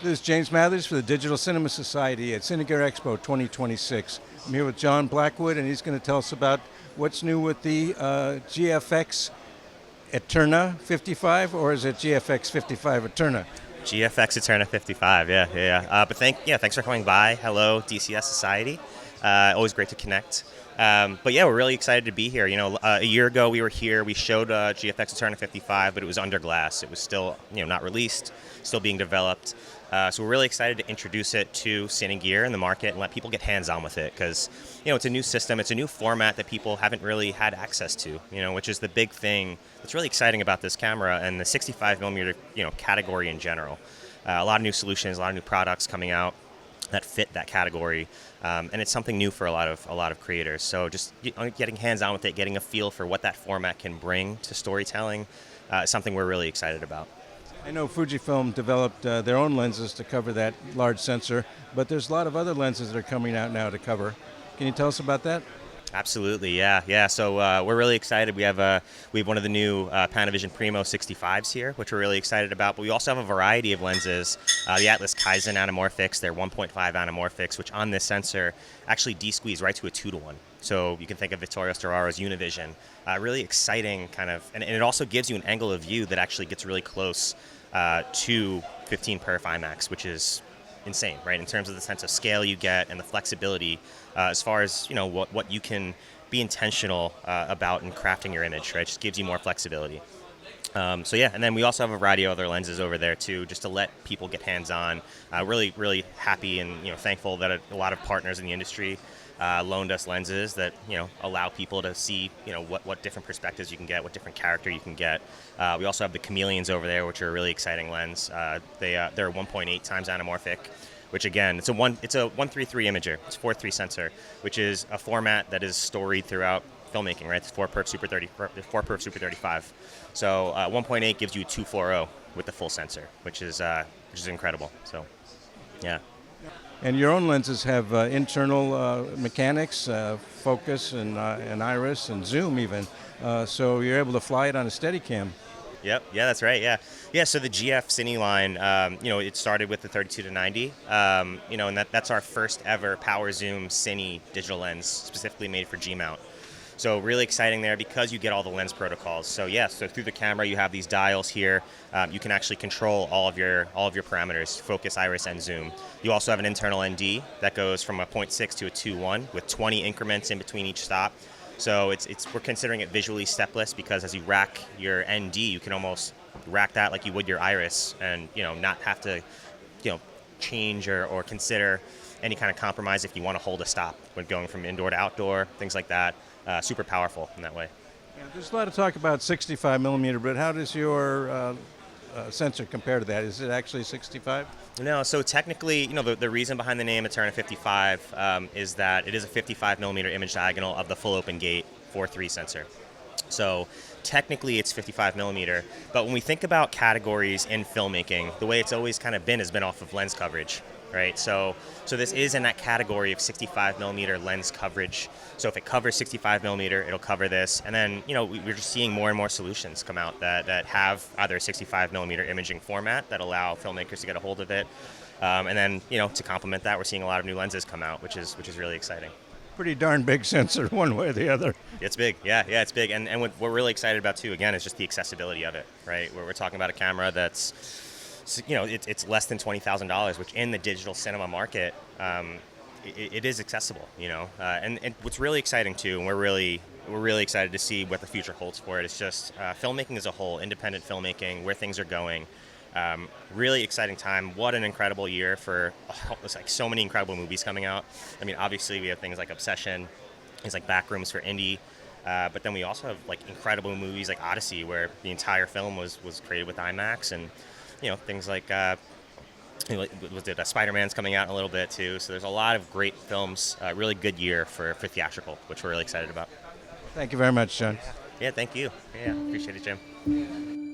This is James Mathers for the Digital Cinema Society at Cinegear Expo 2026. I'm here with John Blackwood, and he's going to tell us about what's new with the GFX ETERNA 55, or is it GFX 55 ETERNA? GFX ETERNA 55, yeah. But thanks for coming by. Hello, DCS Society. Always great to connect. But yeah, we're really excited to be here. You know, a year ago we were here. We showed GFX ETERNA 55, but it was under glass. It was still, not released, still being developed. So we're really excited to introduce it to Cinegear in the market and let people get hands-on with it because, it's a new system. It's a new format that people haven't really had access to, which is the big thing that's really exciting about this camera and the 65 millimeter, category in general. A lot of new solutions, a lot of new products coming out that fit that category, and it's something new for a lot of creators. So just getting hands-on with it, getting a feel for what that format can bring to storytelling, is something we're really excited about. I know Fujifilm developed their own lenses to cover that large sensor, but there's a lot of other lenses that are coming out now to cover. Can you tell us about that? Absolutely, yeah. So we're really excited. We have one of the new Panavision Primo 65s here, which we're really excited about. But we also have a variety of lenses. The Atlas Kaizen anamorphics, they're 1.5 anamorphics, which on this sensor actually de-squeeze right to a 2:1. So you can think of Vittorio Storaro's Univision. Really exciting kind of, and it also gives you an angle of view that actually gets really close to 15 perf IMAX, which is insane, right? In terms of the sense of scale you get and the flexibility, as far as what you can be intentional about in crafting your image, right? It just gives you more flexibility. So yeah, and then we also have a variety of other lenses over there too, just to let people get hands-on. Really happy and thankful that a lot of partners in the industry loaned us lenses that allow people to see what different perspectives you can get, what different character you can get. We also have the Chameleons over there, which are a really exciting lens. They're 1.8 times anamorphic, which again it's a 133 imager. It's 4:3 sensor, which is a format that is storied throughout filmmaking, right? It's 4-perf Super 35. So 1.8 gives you 240 with the full sensor, which is incredible. So yeah. And your own lenses have internal mechanics, focus and iris and zoom even, so you're able to fly it on a Steadicam. Yep, yeah, that's right, yeah. So the GF Cine line, it started with the 32 to 90, and that's our first ever power zoom Cine digital lens, specifically made for G-mount. So really exciting there because you get all the lens protocols. So so through the camera you have these dials here. You can actually control all of your parameters: focus, iris, and zoom. You also have an internal ND that goes from a 0.6 to a 2:1 with 20 increments in between each stop. So we're considering it visually stepless because as you rack your ND, you can almost rack that like you would your iris, and not have to change or consider any kind of compromise if you want to hold a stop when going from indoor to outdoor, things like that. Super powerful in that way. Yeah, there's a lot of talk about 65 millimeter, but how does your sensor compare to that? Is it actually 65? No, so technically, the reason behind the name ETERNA 55 is that it is a 55 millimeter image diagonal of the full open gate 4:3 sensor. So technically it's 55 millimeter, but when we think about categories in filmmaking, the way it's always kind of been has been off of lens coverage, right? So this is in that category of 65 millimeter lens coverage. So if it covers 65 millimeter, it'll cover this. And then, we're just seeing more and more solutions come out that have either a 65 millimeter imaging format that allow filmmakers to get a hold of it. And then, to complement that, we're seeing a lot of new lenses come out, which is really exciting. Pretty darn big sensor one way or the other. It's big, yeah, it's big. And what we're really excited about too, again, is just the accessibility of it, right? Where we're talking about a camera that's, it's less than $20,000, which in the digital cinema market, it is accessible, and what's really exciting too, and we're really excited to see what the future holds for it. It's just filmmaking as a whole, independent filmmaking, where things are going. Really exciting time. What an incredible year for so many incredible movies coming out. I mean, obviously we have things like Obsession, things like Backrooms for indie, but then we also have incredible movies like Odyssey, where the entire film was created with IMAX, and things like Spider-Man's coming out in a little bit too. So there's a lot of great films. Really good year for theatrical, which we're really excited about. Thank you very much, John. Yeah, thank you. Yeah, appreciate it, Jim.